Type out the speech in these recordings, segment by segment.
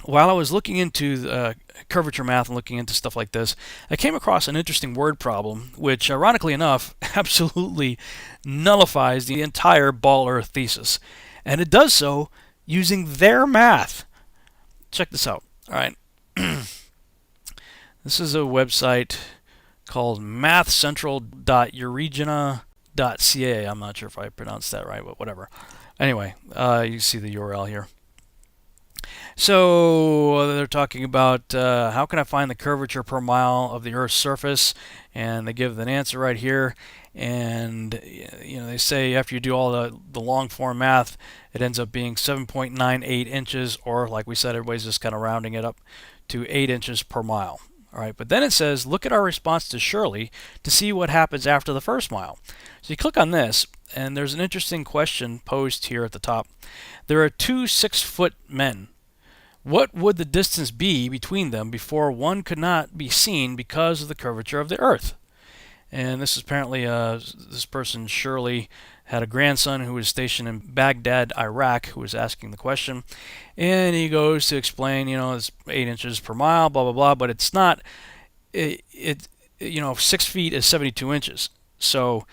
while I was looking into curvature math and looking into stuff like this, I came across an interesting word problem, which, ironically enough, absolutely nullifies the entire Ball Earth thesis. And it does so using their math. Check this out. All right. This is a website called mathcentral.euregina.ca. I'm not sure if I pronounced that right, but whatever. Anyway, you see the URL here. So they're talking about how can I find the curvature per mile of the Earth's surface, and they give an answer right here. And they say after you do all the long form math, it ends up being 7.98 inches, or like we said, everybody's just kind of rounding it up to 8 inches per mile. All right, but then it says look at our response to Shirley to see what happens after the first mile. So you click on this, and there's an interesting question posed here at the top. There are two 6-foot men. What would the distance be between them before one could not be seen because of the curvature of the Earth? And this is apparently this person, Shirley, had a grandson who was stationed in Baghdad, Iraq, who was asking the question. And he goes to explain, it's 8 inches per mile, blah, blah, blah, but it's not, 6 feet is 72 inches. So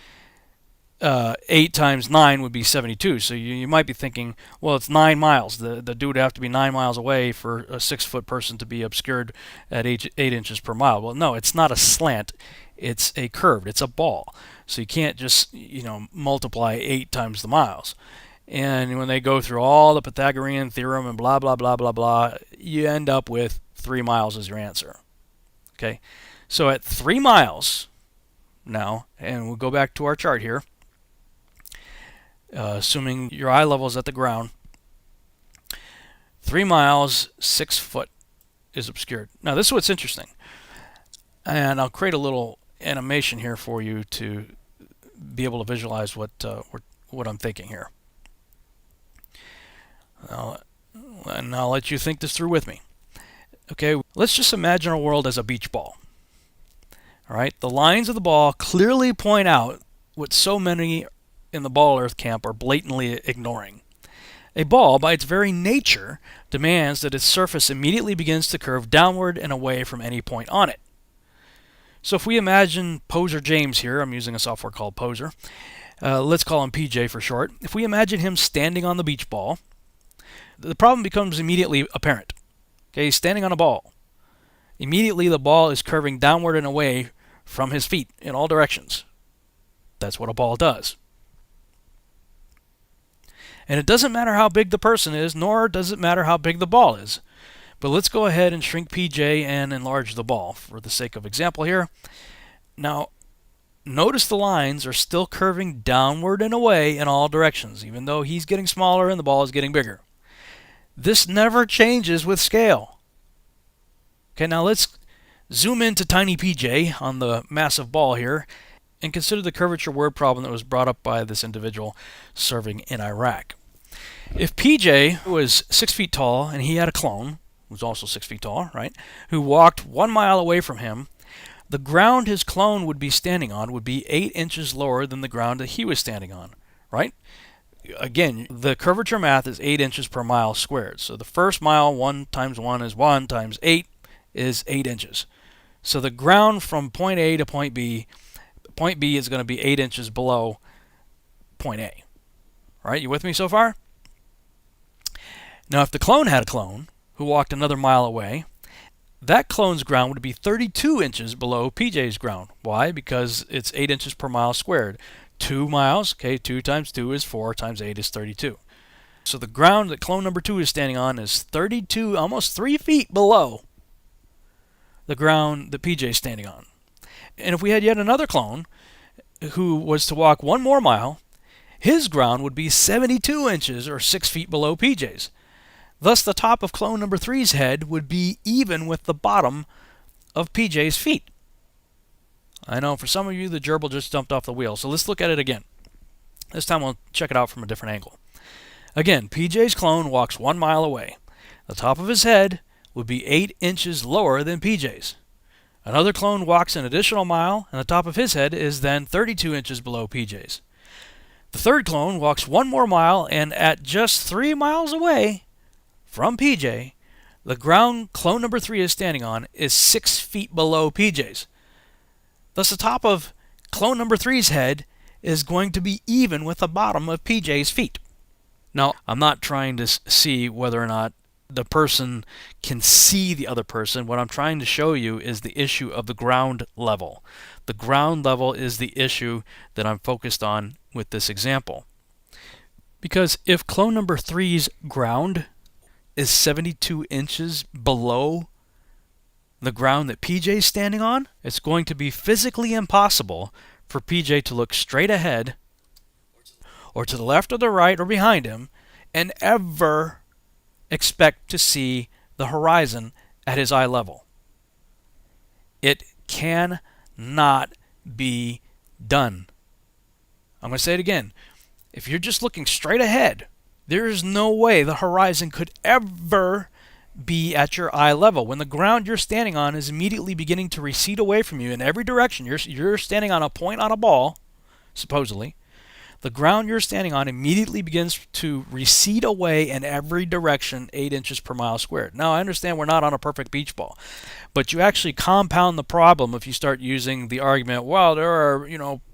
8 times 9 would be 72. So you might be thinking, well, it's 9 miles. The dude would have to be 9 miles away for a 6-foot person to be obscured at 8 inches per mile. Well, no, it's not a slant. It's a curved. It's a ball. So you can't just, multiply 8 times the miles. And when they go through all the Pythagorean theorem and blah, blah, blah, blah, blah, you end up with 3 miles as your answer. Okay? So at 3 miles now, and we'll go back to our chart here, assuming your eye level is at the ground, 3 miles, 6 foot is obscured. Now this is what's interesting. And I'll create a little animation here for you to be able to visualize what I'm thinking here. And I'll let you think this through with me. Okay, let's just imagine our world as a beach ball. All right, the lines of the ball clearly point out what so many in the Ball Earth camp are blatantly ignoring. A ball, by its very nature, demands that its surface immediately begins to curve downward and away from any point on it. So if we imagine Poser James here, I'm using a software called Poser, let's call him PJ for short. If we imagine him standing on the beach ball, the problem becomes immediately apparent. Okay, he's standing on a ball. Immediately the ball is curving downward and away from his feet in all directions. That's what a ball does. And it doesn't matter how big the person is, nor does it matter how big the ball is. But let's go ahead and shrink PJ and enlarge the ball for the sake of example here. Now, notice the lines are still curving downward and away in all directions, even though he's getting smaller and the ball is getting bigger. This never changes with scale. Okay, now let's zoom into tiny PJ on the massive ball here and consider the curvature word problem that was brought up by this individual serving in Iraq. If PJ was 6 feet tall and he had a clone, who's also 6 feet tall, right, who walked 1 mile away from him, the ground his clone would be standing on would be 8 inches lower than the ground that he was standing on, right? Again, the curvature math is 8 inches per mile squared. So the first mile, 1 times 1 is 1 times 8 is 8 inches. So the ground from point A to point B is going to be 8 inches below point A. All right, you with me so far? Now, if the clone had a clone who walked another mile away, that clone's ground would be 32 inches below PJ's ground. Why? Because it's 8 inches per mile squared. 2 miles, okay, 2 times 2 is 4 times 8 is 32. So the ground that clone number 2 is standing on is 32, almost 3 feet below the ground that PJ is standing on. And if we had yet another clone who was to walk 1 more mile, his ground would be 72 inches or 6 feet below PJ's. Thus, the top of clone number 3's head would be even with the bottom of PJ's feet. I know for some of you the gerbil just jumped off the wheel, so let's look at it again. This time we'll check it out from a different angle. Again, PJ's clone walks 1 mile away. The top of his head would be 8 inches lower than PJ's. Another clone walks an additional mile, and the top of his head is then 32 inches below PJ's. The third clone walks 1 more mile, and at just 3 miles away from PJ, The ground clone number 3 is standing on is 6 feet below PJ's. Thus the top of clone number 3's head is going to be even with the bottom of PJ's feet. Now, I'm not trying to see whether or not the person can see the other person. What I'm trying to show you is the issue of the ground level. The ground level is the issue that I'm focused on with this example. Because if clone number 3's ground is 72 inches below the ground that PJ is standing on, it's going to be physically impossible for PJ to look straight ahead or to the left or the right or behind him and ever expect to see the horizon at his eye level. It cannot be done. I'm going to say it again. If you're just looking straight ahead, there is no way the horizon could ever be at your eye level. When the ground you're standing on is immediately beginning to recede away from you in every direction, you're standing on a point on a ball, supposedly. The ground you're standing on immediately begins to recede away in every direction 8 inches per mile squared. Now, I understand we're not on a perfect beach ball, but you actually compound the problem if you start using the argument, well, there are,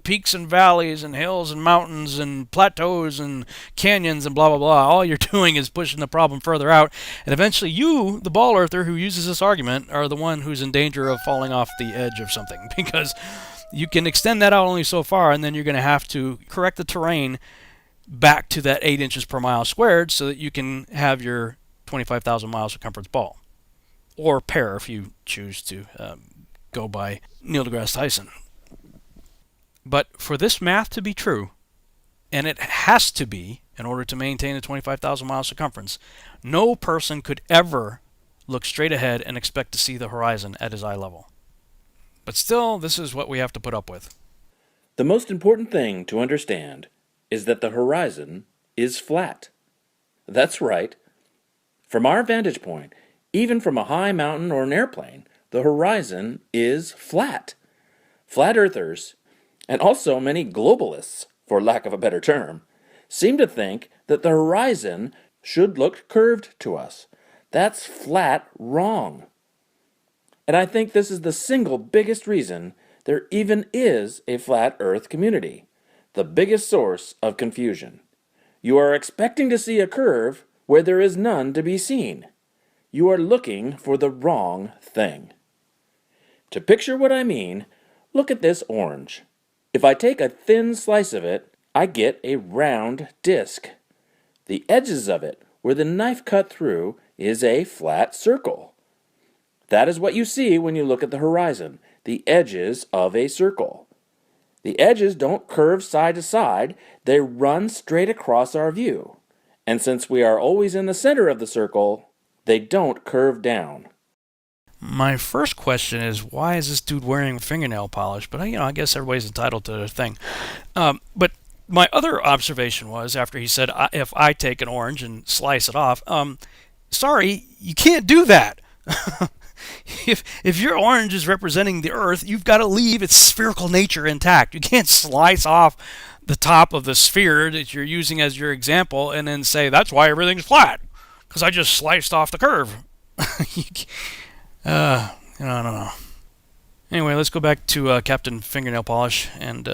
peaks and valleys and hills and mountains and plateaus and canyons and blah, blah, blah. All you're doing is pushing the problem further out, and eventually you, the ball earther who uses this argument, are the one who's in danger of falling off the edge of something, because you can extend that out only so far, and then you're going to have to correct the terrain back to that 8 inches per mile squared so that you can have your 25,000 mile circumference ball. Or pair if you choose to go by Neil deGrasse Tyson. But for this math to be true, and it has to be in order to maintain a 25,000 mile circumference, no person could ever look straight ahead and expect to see the horizon at his eye level. But still, this is what we have to put up with. The most important thing to understand is that the horizon is flat. That's right. From our vantage point, even from a high mountain or an airplane, the horizon is flat. Flat earthers, and also many globalists, for lack of a better term, seem to think that the horizon should look curved to us. That's flat wrong. And I think this is the single biggest reason there even is a flat earth community, the biggest source of confusion. You are expecting to see a curve where there is none to be seen. You are looking for the wrong thing. To picture what I mean, look at this orange. If I take a thin slice of it, I get a round disc. The edges of it, where the knife cut through, is a flat circle. That is what you see when you look at the horizon, the edges of a circle. The edges don't curve side to side, they run straight across our view. And since we are always in the center of the circle, they don't curve down. My first question is, why is this dude wearing fingernail polish? But I guess everybody's entitled to their thing. But my other observation was, after he said, if I take an orange and slice it off, sorry, you can't do that. If your orange is representing the Earth, you've got to leave its spherical nature intact. You can't slice off the top of the sphere that you're using as your example and then say, that's why everything's flat, because I just sliced off the curve. I don't know. Anyway, let's go back to Captain Fingernail Polish and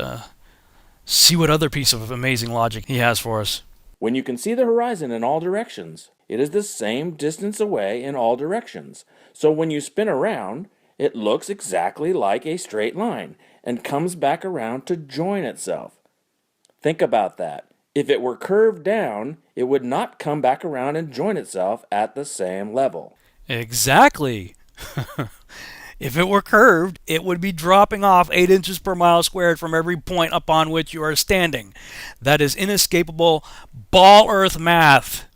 see what other piece of amazing logic he has for us. When you can see the horizon in all directions, it is the same distance away in all directions. So when you spin around, it looks exactly like a straight line and comes back around to join itself. Think about that. If it were curved down, it would not come back around and join itself at the same level. Exactly. If it were curved, it would be dropping off 8 inches per mile squared from every point upon which you are standing. That is inescapable ball earth math.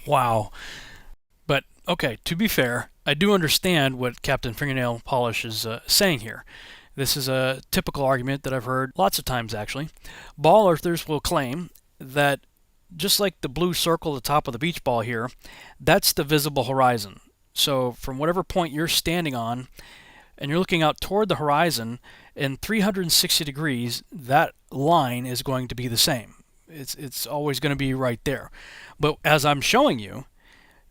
Wow. But, okay, to be fair, I do understand what Captain Fingernail Polish is saying here. This is a typical argument that I've heard lots of times, actually. Ball earthers will claim that just like the blue circle at the top of the beach ball here, that's the visible horizon. So from whatever point you're standing on, and you're looking out toward the horizon, in 360 degrees, that line is going to be the same. It's always going to be right there. But as I'm showing you,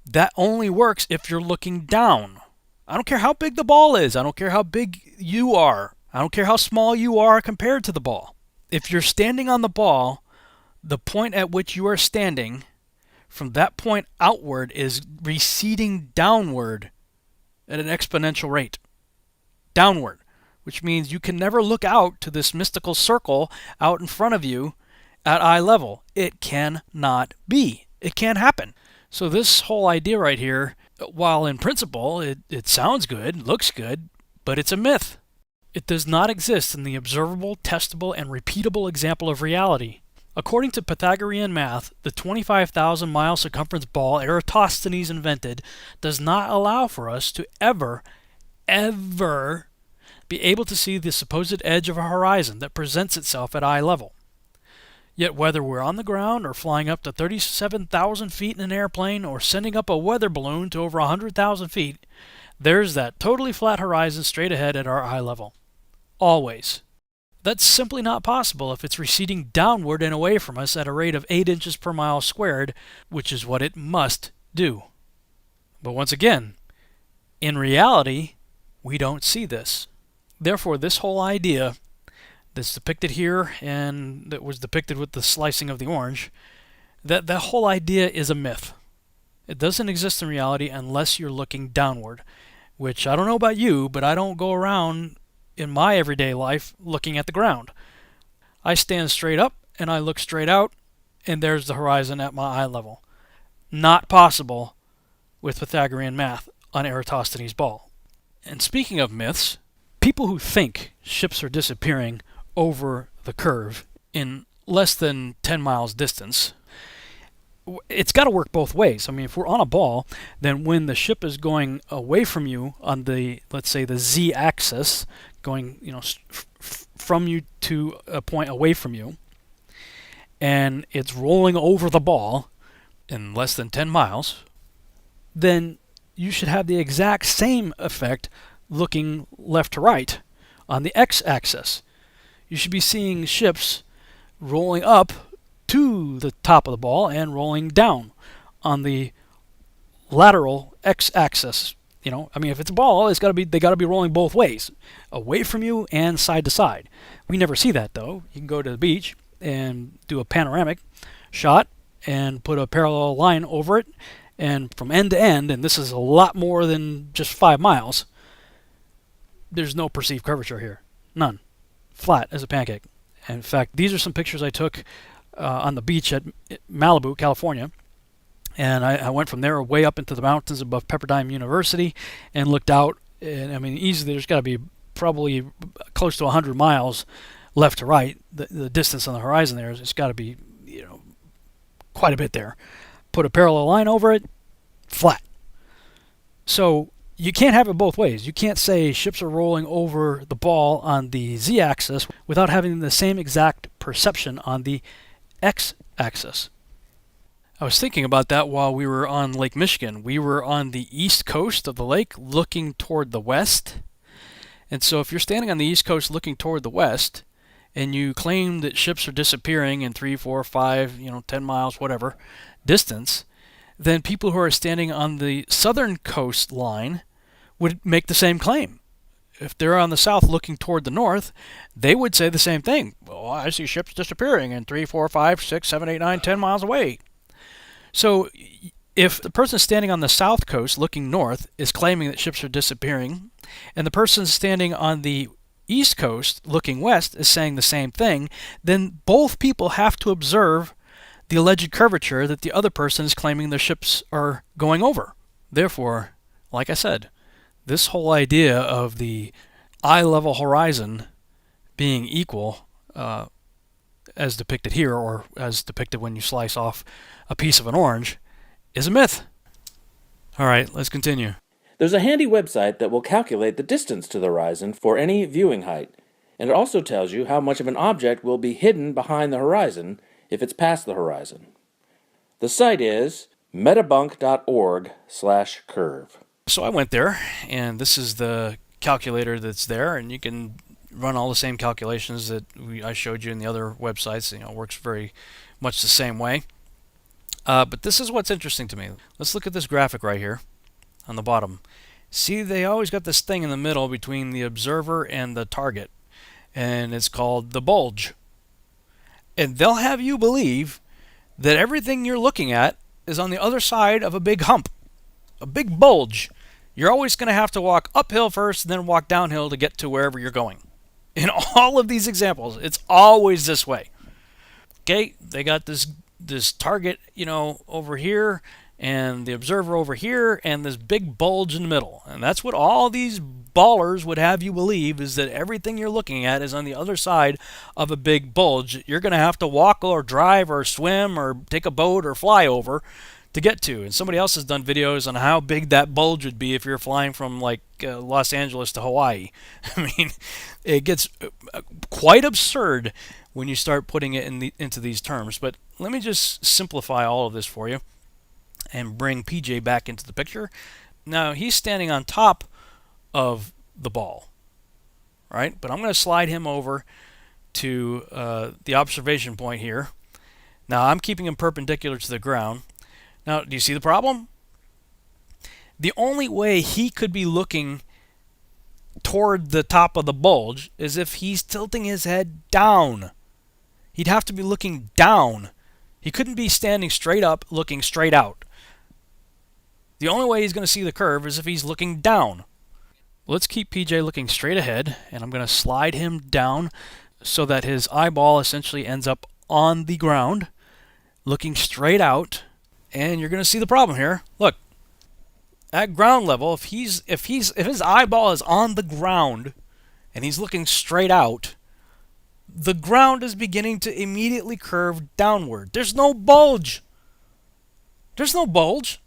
That only works if you're looking down. I don't care how big the ball is. I don't care how big you are. I don't care how small you are compared to the ball. If you're standing on the ball, the point at which you are standing, from that point outward, is receding downward at an exponential rate. Downward. Which means you can never look out to this mystical circle out in front of you at eye level. It cannot be. It can't happen. So this whole idea right here, while in principle it sounds good, looks good, but it's a myth. It does not exist in the observable, testable, and repeatable example of reality. According to Pythagorean math, the 25,000-mile circumference ball Eratosthenes invented does not allow for us to ever be able to see the supposed edge of a horizon that presents itself at eye level. Yet whether we're on the ground or flying up to 37,000 feet in an airplane or sending up a weather balloon to over 100,000 feet, there's that totally flat horizon straight ahead at our eye level. Always. That's simply not possible if it's receding downward and away from us at a rate of 8 inches per mile squared, which is what it must do. But once again, in reality, we don't see this. Therefore, this whole idea that's depicted here and that was depicted with the slicing of the orange, that whole idea is a myth. It doesn't exist in reality unless you're looking downward, which I don't know about you, but I don't go around in my everyday life looking at the ground. I stand straight up and I look straight out, and there's the horizon at my eye level. Not possible with Pythagorean math on Eratosthenes' ball. And speaking of myths, people who think ships are disappearing over the curve in less than 10 miles distance, it's got to work both ways. I mean, if we're on a ball, then when the ship is going away from you on the, let's say, the z-axis, going, from you to a point away from you, and it's rolling over the ball in less than 10 miles, then you should have the exact same effect looking left to right on the x-axis. You should be seeing ships rolling up to the top of the ball and rolling down on the lateral x-axis. If it's a ball, they got to be rolling both ways, away from you and side to side. We never see that though. You can go to the beach and do a panoramic shot and put a parallel line over it, and from end to end, and this is a lot more than just 5 miles, there's no perceived curvature here. None. Flat as a pancake. And in fact, these are some pictures I took on the beach at Malibu, California. And I went from there way up into the mountains above Pepperdine University and looked out. And I mean, easily there's got to be probably close to 100 miles left to right. The distance on the horizon there, it's got to be, quite a bit there. Put a parallel line over it, flat. So you can't have it both ways. You can't say ships are rolling over the ball on the z-axis without having the same exact perception on the x-axis. I was thinking about that while we were on Lake Michigan. We were on the east coast of the lake looking toward the west. And so if you're standing on the east coast looking toward the west and you claim that ships are disappearing in 3, 4, 5, 10 miles, whatever distance, then people who are standing on the southern coastline would make the same claim. If they're on the south looking toward the north, they would say the same thing. Well, I see ships disappearing in 3, 4, 5, 6, 7, 8, 9, 10 miles away. So if the person standing on the south coast looking north is claiming that ships are disappearing, and the person standing on the east coast looking west is saying the same thing, then both people have to observe the alleged curvature that the other person is claiming their ships are going over. Therefore, like I said, this whole idea of the eye-level horizon being equal, as depicted here, or as depicted when you slice off a piece of an orange, is a myth. All right, let's continue. There's a handy website that will calculate the distance to the horizon for any viewing height, and it also tells you how much of an object will be hidden behind the horizon if it's past the horizon. The site is metabunk.org/curve. So I went there, and this is the calculator that's there, and you can run all the same calculations that I showed you in the other websites. It works very much the same way. But this is what's interesting to me. Let's look at this graphic right here on the bottom. See, they always got this thing in the middle between the observer and the target, and it's called the bulge. And they'll have you believe that everything you're looking at is on the other side of a big hump, a big bulge. You're always going to have to walk uphill first and then walk downhill to get to wherever you're going. In all of these examples, it's always this way. Okay, they got this target, over here, and the observer over here, and this big bulge in the middle. And that's what all these ballers would have you believe, is that everything you're looking at is on the other side of a big bulge. You're going to have to walk or drive or swim or take a boat or fly over to get to. And somebody else has done videos on how big that bulge would be if you're flying from Los Angeles to Hawaii. I mean, it gets quite absurd when you start putting it into these terms. But let me just simplify all of this for you and bring PJ back into the picture. Now, he's standing on top of the ball, right? But I'm going to slide him over to the observation point here. Now, I'm keeping him perpendicular to the ground. Now, do you see the problem? The only way he could be looking toward the top of the bulge is if he's tilting his head down. He'd have to be looking down. He couldn't be standing straight up, looking straight out. The only way he's going to see the curve is if he's looking down. Let's keep PJ looking straight ahead, and I'm going to slide him down so that his eyeball essentially ends up on the ground, looking straight out. And you're going to see the problem here. Look, at ground level, if his eyeball is on the ground and he's looking straight out, the ground is beginning to immediately curve downward. There's no bulge. There's no bulge.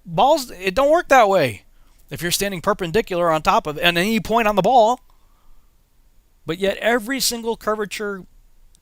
Balls, it don't work that way. If you're standing perpendicular on top of it, and then you point on the ball. But yet every single curvature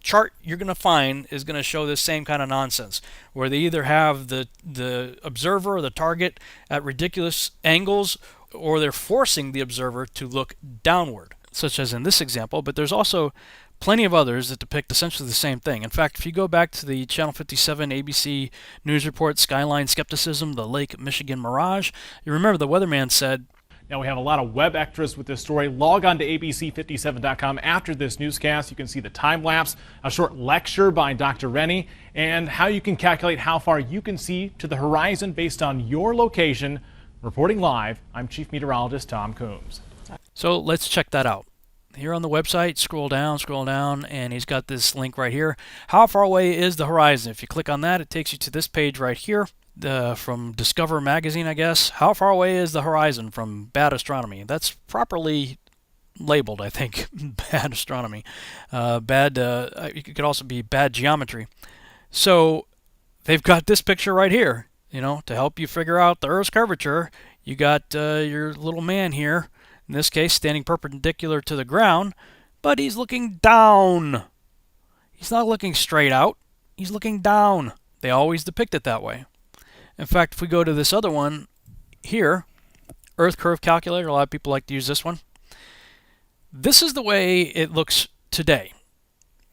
chart you're going to find is going to show this same kind of nonsense, where they either have the observer or the target at ridiculous angles, or they're forcing the observer to look downward, such as in this example. But there's also plenty of others that depict essentially the same thing. In fact, if you go back to the Channel 57 ABC News Report, Skyline Skepticism, the Lake Michigan Mirage, you remember the weatherman said, now we have a lot of web extras with this story. Log on to abc57.com after this newscast. You can see the time lapse, a short lecture by Dr. Rennie, and how you can calculate how far you can see to the horizon based on your location. Reporting live, I'm Chief Meteorologist Tom Coombs. So let's check that out. Here on the website, scroll down, and he's got this link right here. How far away is the horizon? If you click on that, it takes you to this page right here. From Discover magazine, I guess. How far away is the horizon from Bad Astronomy? That's properly labeled, I think. Bad Astronomy. It could also be Bad Geometry. So they've got this picture right here, to help you figure out the Earth's curvature. You got your little man here, in this case, standing perpendicular to the ground, but he's looking down. He's not looking straight out. He's looking down. They always depict it that way. In fact, if we go to this other one here, Earth Curve Calculator, a lot of people like to use this one. This is the way it looks today.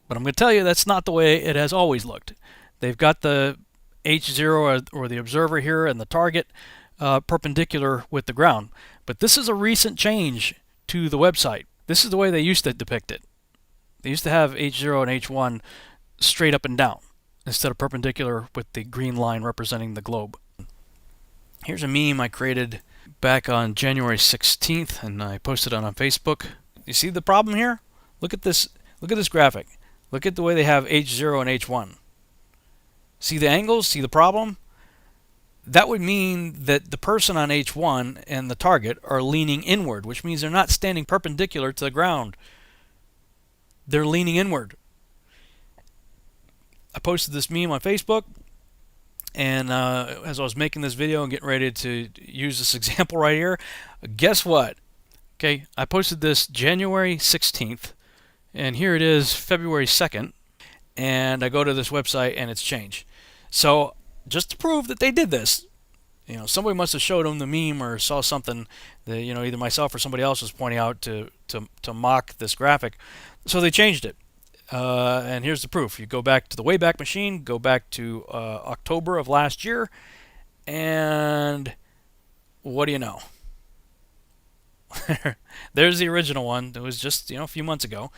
But I'm going to tell you that's not the way it has always looked. They've got the H0 or the observer here and the target perpendicular with the ground. But this is a recent change to the website. This is the way they used to depict it. They used to have H0 and H1 straight up and down, instead of perpendicular with the green line representing the globe. Here's a meme I created back on January 16th, and I posted it on Facebook. You see the problem here? Look at this graphic. Look at the way they have H0 and H1. See the angles? See the problem? That would mean that the person on H1 and the target are leaning inward, which means they're not standing perpendicular to the ground. They're leaning inward. I posted this meme on Facebook, and as I was making this video and getting ready to use this example right here, guess what? Okay, I posted this January 16th, and here it is February 2nd, and I go to this website and it's changed. So just to prove that they did this, somebody must have showed them the meme or saw something that either myself or somebody else was pointing out to mock this graphic. So they changed it. And here's the proof. You go back to the Wayback Machine, go back to October of last year, and what do you know? There's the original one. It was just a few months ago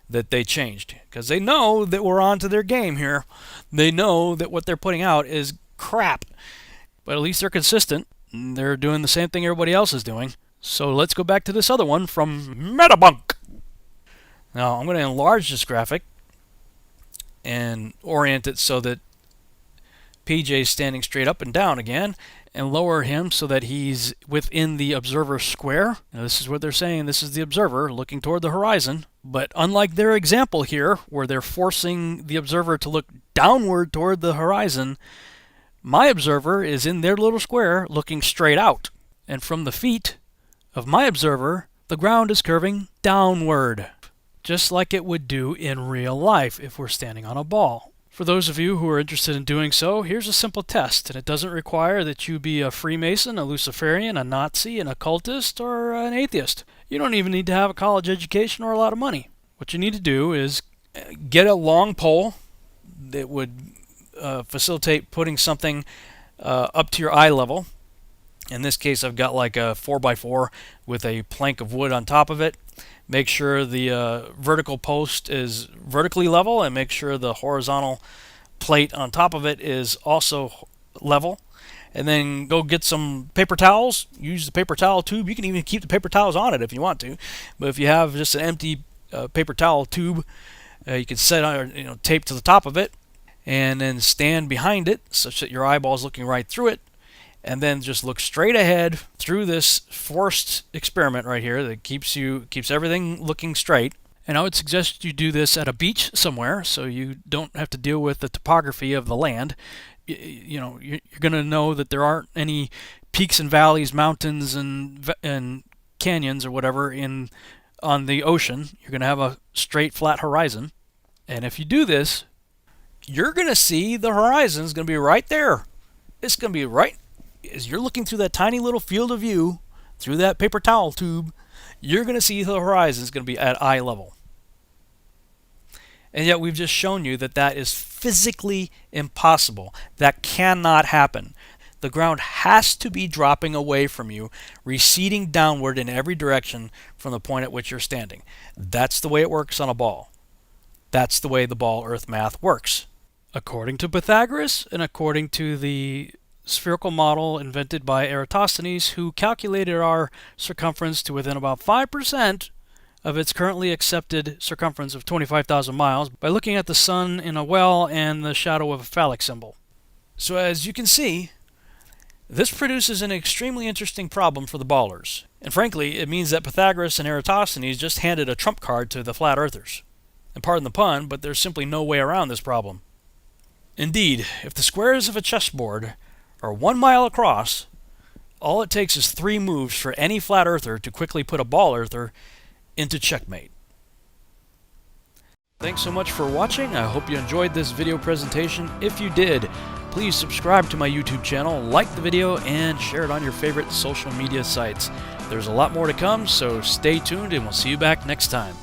that they changed because they know that we're on to their game here. They know that what they're putting out is crap, but at least they're consistent. They're doing the same thing everybody else is doing. So let's go back to this other one from Metabunk. Now I'm going to enlarge this graphic and orient it so that PJ is standing straight up and down again, and lower him so that he's within the observer square. Now this is what they're saying. This is the observer looking toward the horizon. But unlike their example here, where they're forcing the observer to look downward toward the horizon, my observer is in their little square looking straight out. And from the feet of my observer, the ground is curving downward, just like it would do in real life if we're standing on a ball. For those of you who are interested in doing so, here's a simple test, and it doesn't require that you be a Freemason, a Luciferian, a Nazi, an occultist, or an atheist. You don't even need to have a college education or a lot of money. What you need to do is get a long pole that would facilitate putting something up to your eye level. In this case, I've got like a 4x4 with a plank of wood on top of it. Make sure the vertical post is vertically level, and make sure the horizontal plate on top of it is also level. And then go get some paper towels. Use the paper towel tube. You can even keep the paper towels on it if you want to. But if you have just an empty paper towel tube, you can set tape to the top of it, and then stand behind it such that your eyeball is looking right through it. And then just look straight ahead through this forced experiment right here that keeps everything looking straight. And I would suggest you do this at a beach somewhere so you don't have to deal with the topography of the land. You're going to know that there aren't any peaks and valleys, mountains and canyons or whatever on the ocean. You're going to have a straight, flat horizon. And if you do this, you're going to see the horizon is going to be right there. It's going to be right as you're looking through that tiny little field of view, through that paper towel tube, you're going to see the horizon is going to be at eye level. And yet we've just shown you that that is physically impossible. That cannot happen. The ground has to be dropping away from you, receding downward in every direction from the point at which you're standing. That's the way it works on a ball. That's the way the ball earth math works. According to Pythagoras and according to the spherical model invented by Eratosthenes, who calculated our circumference to within about 5% of its currently accepted circumference of 25,000 miles by looking at the sun in a well and the shadow of a phallic symbol. So as you can see, this produces an extremely interesting problem for the ballers. And frankly, it means that Pythagoras and Eratosthenes just handed a trump card to the flat earthers. And pardon the pun, but there's simply no way around this problem. Indeed, if the squares of a chessboard are 1 mile across, all it takes is 3 moves for any flat earther to quickly put a ball earther into checkmate. Thanks so much for watching. I hope you enjoyed this video presentation. If you did, please subscribe to my YouTube channel, like the video, and share it on your favorite social media sites. There's a lot more to come, so stay tuned and we'll see you back next time.